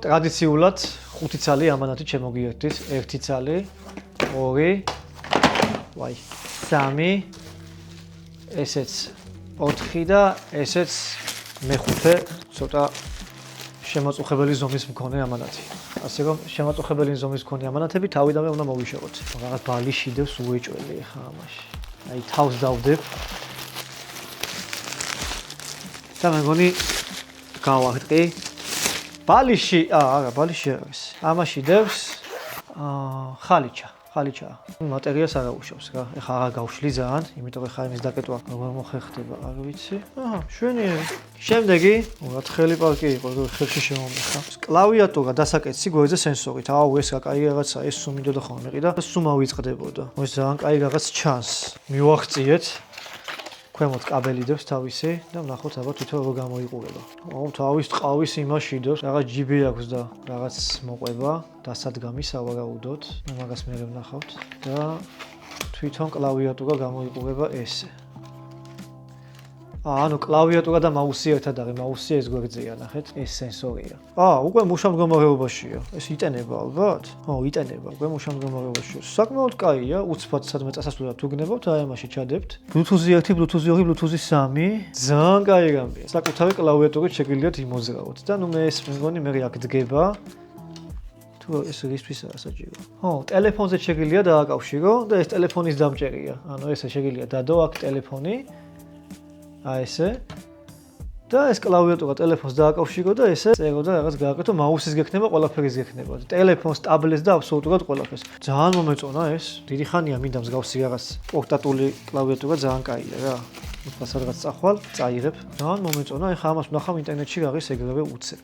ტრადიციულად 5 ცალი ამანათი შემოგიერთდით. 1 ცალი, 2, 3, ესეც 4 და ესეც მე-5 ცოტა შემაწუხებელი ზომის მქონე ამანათი. ასე რომ შემაწუხებელი ზომის მქონე ამანათები თავიდანვე უნდა მოვიშოროთ. რაღაც ბალიში დევს უეჭველი ხა ამაში. აი თავს დავდებ. და მეგონი გავახტყი. ბალიში, არა, ბალიში არის. ამაში დევს ხალიჩა. მატერიას არ აუშავს რა. ეხა აღარ გავშლი ძალიან, იმიტომ ეხა იმის დაკეტვა როგორ მოხერხდება, არ ვიცი. შვენიერი. შემდეგი, თხელი პარკი იყო, ხელში შემომეხა. კლავიატურა დასაკეთsi გვერდზე სენსორით. ეს რა კაი რაღაცა, ეს სულ მინდოდა ხოლმე ყიდა და სულ მოვიწყდებოდა. ეს ძალიან კაი რაღაც ჩანს. მივახციეთ. ქვემოთ კაბელი დევს თავისი და ვნახოთ აბა თვითონ როგორ გამოიყურება. თავის ტყავის იმაში დევს, რაღაც ჯიბი აქვს და რაღაც მოყვება, დასადგამი სავარაუდოდ. მაგას მე ვნახავთ და თვითონ კლავიატურა გამოიყურება ესე. ანუ კლავიატურა და მაუსი ერთად არის, მაუსი ეს გვერდზეა, ნახეთ, ეს სენსორია. უკვე მუშა მდგომარეობაშია. ეს იტენება ალბათ? იტენება, უკვე მუშა მდგომარეობაშია. საკმაოდ კაია, უცბად სადმე წასასვლელად თუ გნებავთ, აი ამაში ჩადებთ. Bluetooth 1, Bluetooth 2, Bluetooth 3. ძალიან კაი რამეა. საკუთარი კლავიატურით შეგიძლიათ იმოძრავოთ და ნუ მე ეს მეგონი მე აქ დგება. თუ ეს რისთვისაა საჭირო. ტელეფონზე შეგიძლია დააკავშირო და ეს ტელეფონის დამჭერია. ანუ ესე შეგიძლია დადო აქ ტელეფონი. ესე და ეს კლავიატურა ტელეფონს დააკავშირო და ესე წერო და რაღაც გააკეთო, მაუსის გექნება, ყველაფერის გექნება. ტელეფონს, ტაბლეტს და აბსოლუტურად ყველაფერს. ძალიან მომეწონა ეს. დიდი ხანია მინდა მსგავსი რაღაც პორტატული კლავიატურა ძალიან კაია რა. უთხრას რაღაც წახვალ, წაიღებ. ძალიან მომეწონა. ეხლა ამას ვნახავ ინტერნეტში რა ღირს ეგრევე უცებ.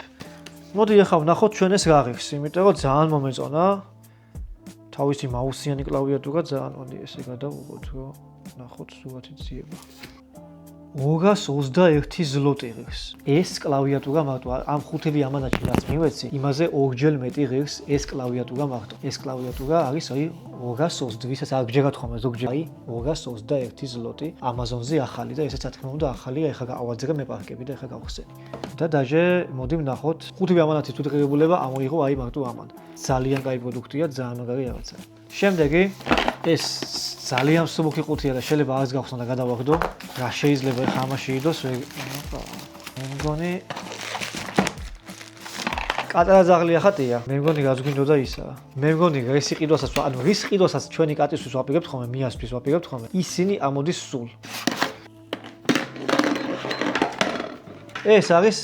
მოდი ეხლა ვნახოთ ჩვენ ეს რა ღირს, იმიტომ რომ ძალიან მომეწონა. თავისი მაუსიანი კლავიატურა ძალიან მოდი ესე გადავუღოთ, რომ ვნახოთ სურათი ძიება. 221 ზლოტი ღირს. ეს კლავიატურა მარტო ამ 5 ამანათში რაც მივეცი, იმაზე ორჯერ მეტი ღირს ეს კლავიატურა მარტო. ეს კლავიატურა არის 220, ვისაც არ გჯერათ ხოლმე ზოგჯერ 221 ზლოტი. Amazon-ზე ახალი და ესეც რა თქმა უნდა ახალია, ეხლა გავაძრე მეპარკები და ეხლა გავხსენი. და დაჟე მოდი ვნახოთ 5 ამანათის უდღირებულება ამოიღო აი მარტო ამან. ძალიან კაი პროდუქტია, ძალიან მაგარი რაღაცა. შემდეგი ეს ძალიან მსუბუქი ყუთია და შეიძლება არც გავხსნა და გადავაგდო. რა შეიძლება ეხა ამაში იდოს მე მგონი კატარა ზაღლია ხატია. მე მგონი რაც გვინდოდა ისაა. მე მგონი რის იყიდვასაც, ანუ რის ყიდვასაც ჩვენი კატისთვის ვაპირებთ ხოლმე, მიასთვის ვაპირებთ ხოლმე. ისინი ამოდის სულ. ეს არის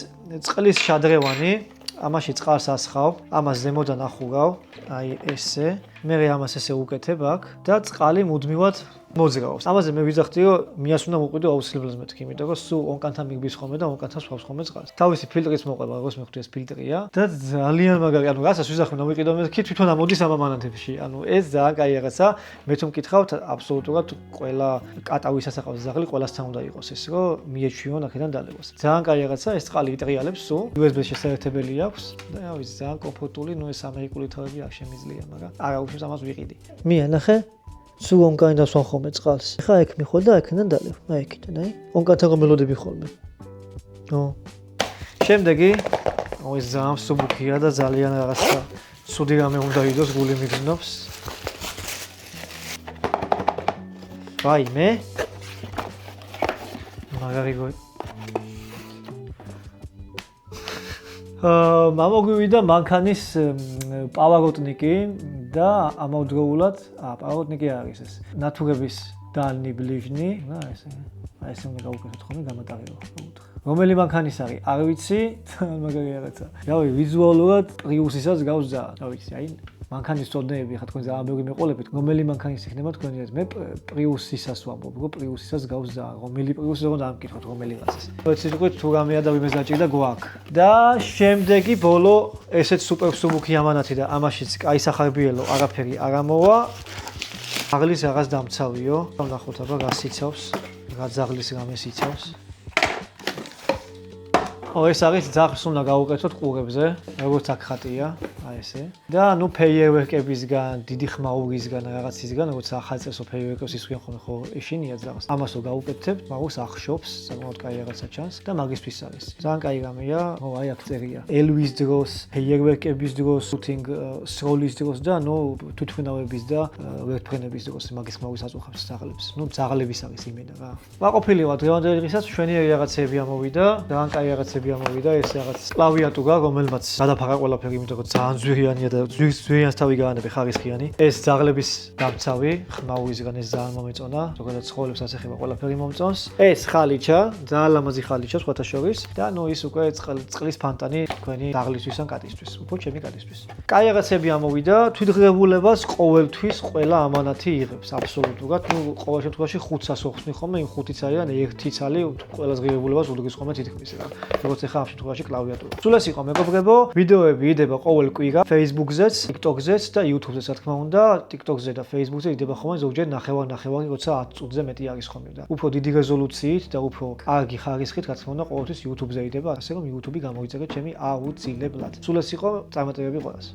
წყლის შადრევანი. ამაში წყალს ასხავ, ამას ზემოდან ახურავ, აი ესე. მე ამას ესე უკეთებ აქ და წყალი მუდმივად მოძრაობს. ამაზე მე ვიძახდი, რომ მიას უნდა მოყვიდო აუცილებლად მეთქი, იმიტომ რომ სულ ონკანთან მიგბის ხოლმე და ონკანთან სვავს ხოლმე წყალს. თავისი ფილტრის მოყვება, როგორც მეხუთი ეს ფილტრია და ძალიან მაგარი, ანუ რასაც ვიზახმე მომიყიდო მეთქი, თვითონ ამოდის ამ ამანათებში. ანუ ეს ძალიან კაი რაღაცა. მე თუ მკითხავთ, აბსოლუტურად ყველა კატავისას აყავს ზაღლი, ყველასთან უნდა იყოს ეს, რომ მიეჩვიონ აქედან დალევას. ძალიან კაი რაღაცა, ეს წყალი იტრიალებს სულ. USB-ს შესაერთებელი აქვს და რა ვიცი, ძალიან კომფორტული, ნუ ეს ამერიკული თავები არ შემიძლია, მაგრამ არა უშავს ამას ვიყიდი. მია ნახე სულ ონკანი დასვან ხოლმე წყალს. ეხა ეგ მიხვალ და აქედან დალევ. აი იქიდან, აი. ონკანთან რომ მელოდები ხოლმე. შემდეგი, ეს ძალიან მსუბუქია და ძალიან რაღაცა ცუდი რამე უნდა იდოს, გული მიგზნობს. ვაიმე. მაგარი გოი. მამოგვივიდა მანქანის პავაროტნიკი და ამავდროულად პავაროტნიკი არის ეს. ნათურების დალნი ბლიჟნი, ესე. აი ესე უნდა გავუკეთოთ ხოლმე გამატარება. რომელი მანქანის არის? არ ვიცი, მაგარი რაღაცა. რავი, ვიზუალურად პრიუსისაც გავს ძალიან. რა ვიცი, აი მანქანის წოდნეები ხა თქვენ ძალიან ბევრი მეყოლებით. რომელი მანქანის იქნება თქვენი ეს? მე პრიუსისას ვამბობ, რომ პრიუსისას გავს ძალიან. რომელი პრიუსი როგორ დამკითხოთ, რომელი რაცის. ვიცით უკვე თუ რამეა და ვიმეს დაჭირდა გვაქვს. და შემდეგი ბოლო ესეც სუპერ მსუბუქი ამანათი და ამაშიც კაი სახარბიელო არაფერი არ ამოვა. ზაღლის რაღაც დამცავიო. ვნახოთ აბა რას იცავს, რა ზაღლის რამეს იცავს. ეს არის ძაღლს უნდა გავუკეთოთ ყურებზე, როგორც აქ ხატია, აი ესე. და ნუ ფეიერვერკებისგან, დიდი ხმაურისგან, რაღაცისგან, როგორც ახალწესო ფეიერვერკებს ისვენ ხოლმე ხო ეშინია ძაღლს. ამას რო გავუკეთებთ, მაგას ახშობს, საკმაოდ კაი რაღაცა ჩანს და მაგისთვის არის. ძალიან კაი რამეა, აი აქ წერია. ელვის დროს, ფეიერვერკების დროს, შუთინგ სროლის დროს და ნუ თვითმფრინავების და ვერტფრენების დროს მაგის ხმაურის აწუხებს ძაღლებს. ნუ ძაღლების არის იმენა რა. ვაყოფილი ვარ დღევანდელი დღესაც მშვენიერი რაღაცები ამოვიდა, ძალიან კაი რაღაცები ამოვიდა, ეს რაღაც კლავიატურა, რომელმაც გადაფარა ყველაფერი, იმიტომ რომ ძალიან ძვირიანია და ძვირიანს თავი გაანებე ხარისხიანი. ეს ძაღლების დამცავი, ხმაურისგან ეს ძალიან მომეწონა, ზოგადად ცხოველებს ასეხება ყველაფერი მომწონს. ეს ხალიჩა, ძალიან ლამაზი ხალიჩა სხვათა შორის და ნუ ის უკვე წყლის ფანტანი თქვენი ძაღლისთვის ან კატისთვის, უფრო ჩემი კატისთვის. კაი რაღაცები ამოვიდა, თვითღებულებას ყოველთვის ყველა ამანათი იღებს, აბსოლუტურად. ნუ ყოველ შემთხვევაში 500-ს ვხსნი ხოლმე, იმ 5 ცალიდან 1 ცალი ყველა ღირებულებას უდგეს ხოლმე თითქმის რა. როგორც ახლა ამ შემთხვევაში კლავიატურა. სულ ეს იყო მეგობრებო, ვიდეოები იდება ყოველ კვირა Facebook-ზეც, TikTok-ზეც და YouTube-ზეც, რა თქმა უნდა. TikTok-ზე და Facebook-ზე იდება ხოლმე ზოგჯერ ნახევარ-ნახევარი, როცა 10 წუთზე მეტი არის ხოლმე და უფრო დიდი რეზოლუციით და უფრო კარგი ხარისხით, რა თქმა უნდა, ყოველთვის YouTube-ზე იდება, ასე რომ YouTube-ი გამოიწერეთ ჩემი აუცილებლად. სულ ეს იყო წარმატებები ყველას.